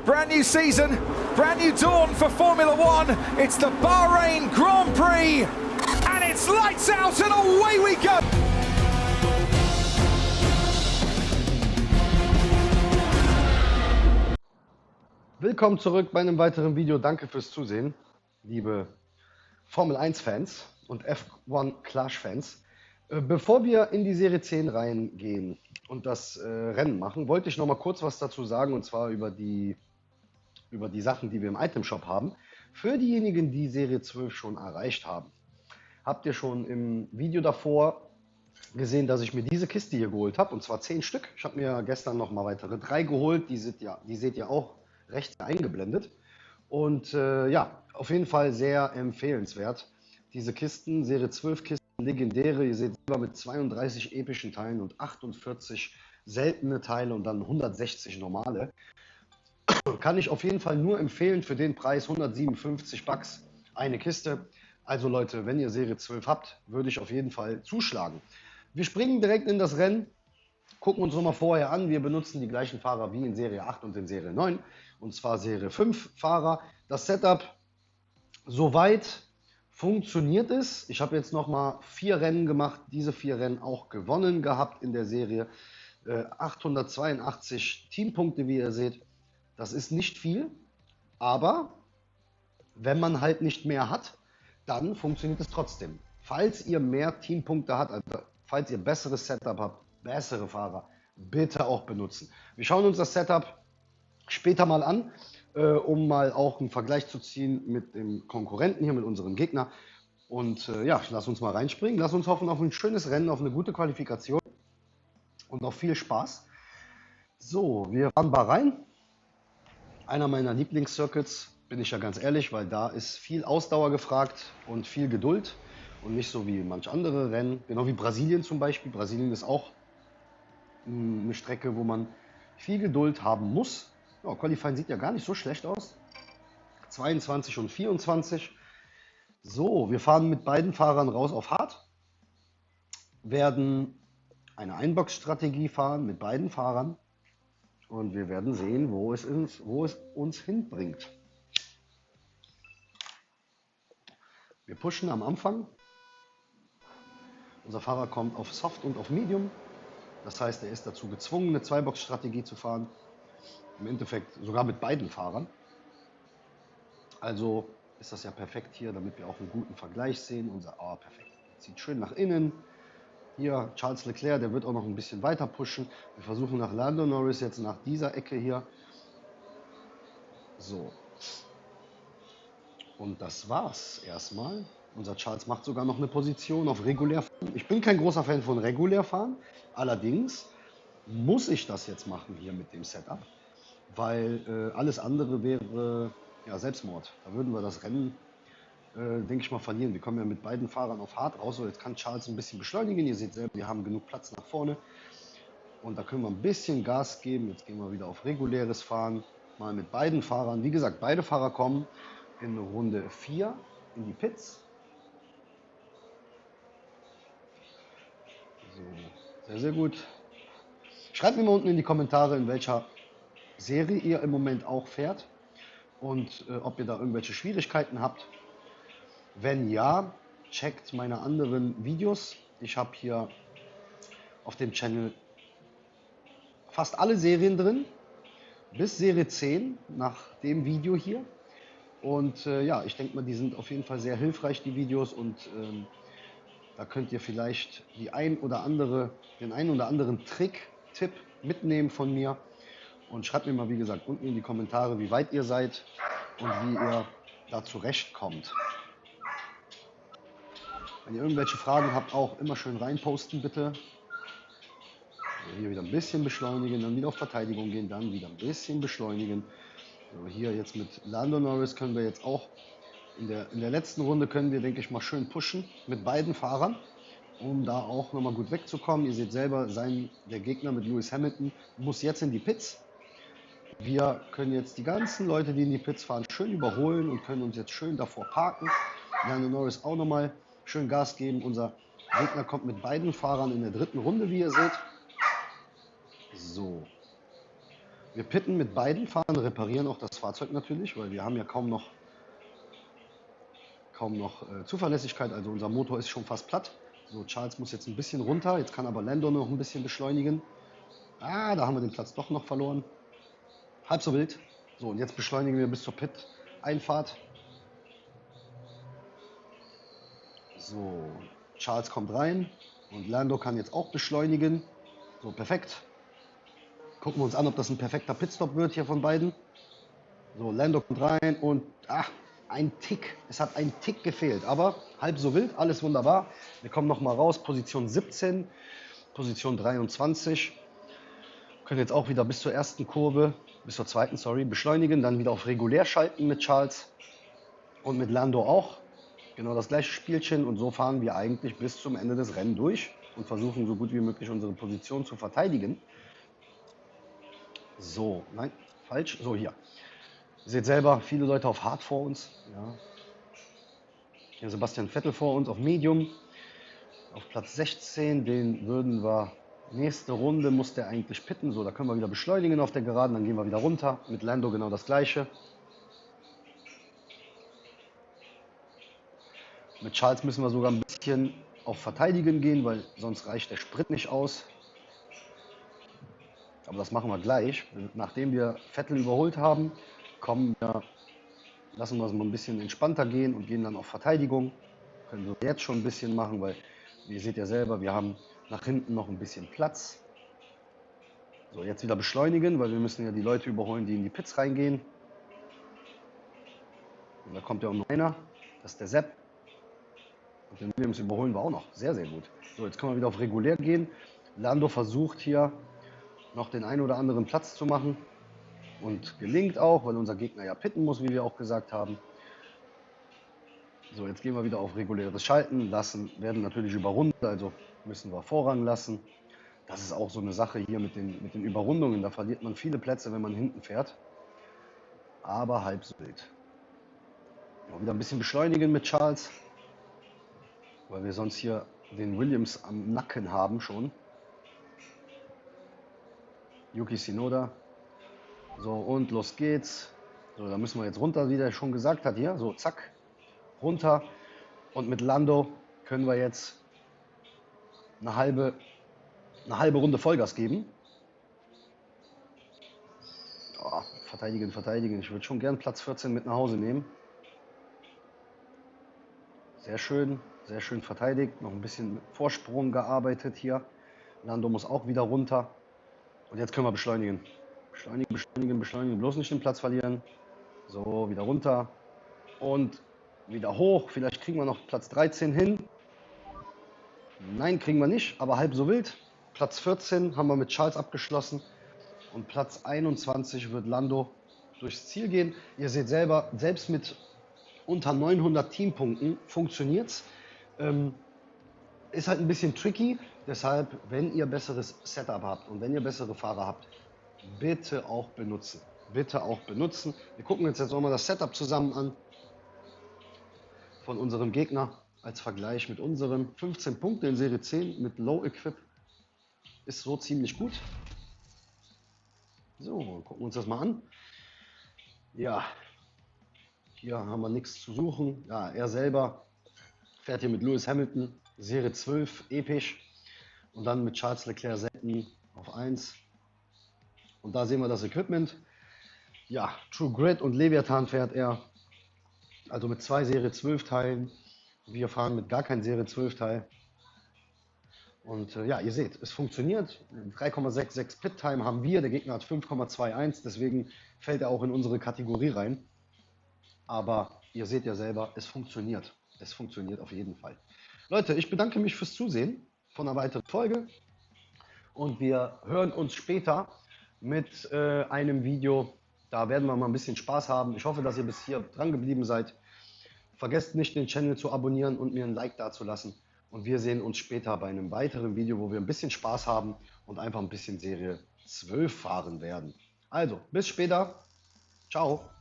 Brand new season, brand new dawn for Formula One. It's the Bahrain Grand Prix, and it's lights out and away we go. Willkommen zurück bei einem weiteren Video. Danke fürs Zusehen, liebe Formel 1 Fans und F1 Clash Fans. Bevor wir in die Serie 10 reingehen und das Rennen machen, wollte ich noch mal kurz was dazu sagen, und zwar über die Sachen, die wir im Item Shop haben. Für diejenigen, die Serie 12 schon erreicht haben, habt ihr schon im Video davor gesehen, dass ich mir diese Kiste hier geholt habe, und zwar 10 Stück. Ich habe mir gestern noch mal weitere 3 geholt, die seht ihr auch rechts eingeblendet. Und ja, auf jeden Fall sehr empfehlenswert. Diese Kisten, Serie 12 Kisten, legendäre, ihr seht selber, mit 32 epischen Teilen und 48 seltene Teile und dann 160 normale. Kann ich auf jeden Fall nur empfehlen für den Preis, 157 Bucks, eine Kiste. Also Leute, wenn ihr Serie 12 habt, würde ich auf jeden Fall zuschlagen. Wir springen direkt in das Rennen, gucken uns nochmal vorher an. Wir benutzen die gleichen Fahrer wie in Serie 8 und in Serie 9, und zwar Serie 5 Fahrer. Das Setup soweit funktioniert es. Ich habe jetzt nochmal 4 Rennen gemacht, diese 4 Rennen auch gewonnen gehabt in der Serie. 882 Teampunkte, wie ihr seht. Das ist nicht viel, aber wenn man halt nicht mehr hat, dann funktioniert es trotzdem. Falls ihr mehr Teampunkte habt, also falls ihr besseres Setup habt, bessere Fahrer, bitte auch benutzen. Wir schauen uns das Setup später mal an, um mal auch einen Vergleich zu ziehen mit dem Konkurrenten hier, mit unserem Gegner. Und ja, lass uns mal reinspringen. Lass uns hoffen auf ein schönes Rennen, auf eine gute Qualifikation und auf viel Spaß. So, wir fahren Bahrain. Einer meiner Lieblingscircuits, bin ich ja ganz ehrlich, weil da ist viel Ausdauer gefragt und viel Geduld und nicht so wie manch andere Rennen, genau wie Brasilien zum Beispiel. Brasilien ist auch eine Strecke, wo man viel Geduld haben muss. Ja, Qualifying sieht ja gar nicht so schlecht aus. 22 und 24. So, wir fahren mit beiden Fahrern raus auf Hard. Werden eine Einbox-Strategie fahren mit beiden Fahrern. Und wir werden sehen, wo es uns hinbringt. Wir pushen am Anfang. Unser Fahrer kommt auf Soft und auf Medium. Das heißt, er ist dazu gezwungen, eine Zweibox-Strategie zu fahren. Im Endeffekt sogar mit beiden Fahrern. Also ist das ja perfekt hier, damit wir auch einen guten Vergleich sehen. Perfekt. Zieht schön nach innen. Hier Charles Leclerc, der wird auch noch ein bisschen weiter pushen. Wir versuchen nach Lando Norris jetzt nach dieser Ecke hier. So. Und das war's erstmal. Unser Charles macht sogar noch eine Position auf regulär fahren. Ich bin kein großer Fan von regulär fahren. Allerdings muss ich das jetzt machen hier mit dem Setup, weil alles andere wäre ja Selbstmord. Da würden wir das Rennen, denke ich mal, verlieren. Wir kommen ja mit beiden Fahrern auf Hard raus. So, jetzt kann Charles ein bisschen beschleunigen. Ihr seht selber, wir haben genug Platz nach vorne. Und da können wir ein bisschen Gas geben. Jetzt gehen wir wieder auf reguläres Fahren. Mal mit beiden Fahrern. Wie gesagt, beide Fahrer kommen in Runde 4 in die Pits. So, sehr, sehr gut. Schreibt mir mal unten in die Kommentare, in welcher Serie ihr im Moment auch fährt und ob ihr da irgendwelche Schwierigkeiten habt. Wenn ja, checkt meine anderen Videos. Ich habe hier auf dem Channel fast alle Serien drin, bis Serie 10 nach dem Video hier. Und ja, ich denke mal, die sind auf jeden Fall sehr hilfreich, die Videos, und da könnt ihr vielleicht den ein oder anderen Trick, Tipp mitnehmen von mir. Und schreibt mir mal, wie gesagt, unten in die Kommentare, wie weit ihr seid und wie ihr da zurechtkommt. Wenn ihr irgendwelche Fragen habt, auch immer schön reinposten, bitte. Also hier wieder ein bisschen beschleunigen, dann wieder auf Verteidigung gehen, dann wieder ein bisschen beschleunigen. So, hier jetzt mit Lando Norris können wir jetzt auch, in der letzten Runde können wir, denke ich mal, schön pushen mit beiden Fahrern, um da auch nochmal gut wegzukommen. Ihr seht selber, der Gegner mit Lewis Hamilton muss jetzt in die Pits. Wir können jetzt die ganzen Leute, die in die Pits fahren, schön überholen und können uns jetzt schön davor parken. Lando Norris auch nochmal schön Gas geben. Unser Gegner kommt mit beiden Fahrern in der dritten Runde, wie ihr seht. So. Wir pitten mit beiden, fahren, reparieren auch das Fahrzeug natürlich, weil wir haben ja kaum noch Zuverlässigkeit, also unser Motor ist schon fast platt. So, Charles muss jetzt ein bisschen runter, jetzt kann aber Lando noch ein bisschen beschleunigen. Ah, da haben wir den Platz doch noch verloren. Halb so wild. So, und jetzt beschleunigen wir bis zur Pit-Einfahrt. So, Charles kommt rein und Lando kann jetzt auch beschleunigen. So, perfekt. Gucken wir uns an, ob das ein perfekter Pitstop wird hier von beiden. So, Lando kommt rein und ein Tick. Es hat ein Tick gefehlt, aber halb so wild, alles wunderbar. Wir kommen nochmal raus, Position 17, Position 23. Können jetzt auch wieder bis zur ersten Kurve, bis zur zweiten, sorry, beschleunigen, dann wieder auf regulär schalten mit Charles und mit Lando auch. Genau das gleiche Spielchen und so fahren wir eigentlich bis zum Ende des Rennens durch und versuchen so gut wie möglich unsere Position zu verteidigen. So, nein, falsch, so hier. Ihr seht selber, viele Leute auf Hard vor uns. Ja. Hier Sebastian Vettel vor uns auf Medium. Auf Platz 16, den würden wir, nächste Runde muss der eigentlich pitten. So, da können wir wieder beschleunigen auf der Geraden, dann gehen wir wieder runter. Mit Lando genau das gleiche. Mit Charles müssen wir sogar ein bisschen auf Verteidigen gehen, weil sonst reicht der Sprit nicht aus. Aber das machen wir gleich. Nachdem wir Vettel überholt haben, lassen wir es mal ein bisschen entspannter gehen und gehen dann auf Verteidigung. Können wir jetzt schon ein bisschen machen, weil ihr seht ja selber, wir haben nach hinten noch ein bisschen Platz. So, jetzt wieder beschleunigen, weil wir müssen ja die Leute überholen, die in die Pits reingehen. Und da kommt ja auch noch einer, das ist der Sepp. Und den Williams überholen wir auch noch. Sehr, sehr gut. So, jetzt können wir wieder auf regulär gehen. Lando versucht hier noch den einen oder anderen Platz zu machen. Und gelingt auch, weil unser Gegner ja pitten muss, wie wir auch gesagt haben. So, jetzt gehen wir wieder auf reguläres Schalten. Werden natürlich überrundet, also müssen wir Vorrang lassen. Das ist auch so eine Sache hier mit den Überrundungen. Da verliert man viele Plätze, wenn man hinten fährt. Aber halb so wild. Ja, wieder ein bisschen beschleunigen mit Charles, weil wir sonst hier den Williams am Nacken haben schon. Yuki Tsunoda. So, und los geht's. So, da müssen wir jetzt runter, wie der schon gesagt hat hier. So, zack, runter. Und mit Lando können wir jetzt eine halbe Runde Vollgas geben. Oh, verteidigen, verteidigen. Ich würde schon gern Platz 14 mit nach Hause nehmen. Sehr schön verteidigt. Noch ein bisschen mit Vorsprung gearbeitet hier. Lando muss auch wieder runter. Und jetzt können wir beschleunigen. Beschleunigen, beschleunigen, beschleunigen. Bloß nicht den Platz verlieren. So, wieder runter. Und wieder hoch. Vielleicht kriegen wir noch Platz 13 hin. Nein, kriegen wir nicht, aber halb so wild. Platz 14 haben wir mit Charles abgeschlossen. Und Platz 21 wird Lando durchs Ziel gehen. Ihr seht selber, selbst mit unter 900 Teampunkten funktioniert es. Ist halt ein bisschen tricky. Deshalb, wenn ihr besseres Setup habt und wenn ihr bessere Fahrer habt, bitte auch benutzen. Bitte auch benutzen. Wir gucken uns jetzt nochmal das Setup zusammen an von unserem Gegner als Vergleich mit unserem. 15 Punkte in Serie 10 mit Low Equip ist so ziemlich gut. So, gucken wir uns das mal an. Ja, hier haben wir nichts zu suchen. Ja, er selber fährt hier mit Lewis Hamilton, Serie 12, episch. Und dann mit Charles Leclerc selten auf 1. Und da sehen wir das Equipment. Ja, True Grit und Leviathan fährt er. Also mit 2 Serie 12 Teilen. Wir fahren mit gar kein Serie 12 Teil. Und ja, ihr seht, es funktioniert. 3,66 Pit Time haben wir. Der Gegner hat 5,21. Deswegen fällt er auch in unsere Kategorie rein. Aber ihr seht ja selber, es funktioniert. Es funktioniert auf jeden Fall. Leute, ich bedanke mich fürs Zusehen von einer weiteren Folge. Und wir hören uns später mit einem Video. Da werden wir mal ein bisschen Spaß haben. Ich hoffe, dass ihr bis hier dran geblieben seid. Vergesst nicht, den Channel zu abonnieren und mir ein Like dazulassen. Und wir sehen uns später bei einem weiteren Video, wo wir ein bisschen Spaß haben und einfach ein bisschen Serie 12 fahren werden. Also, bis später. Ciao.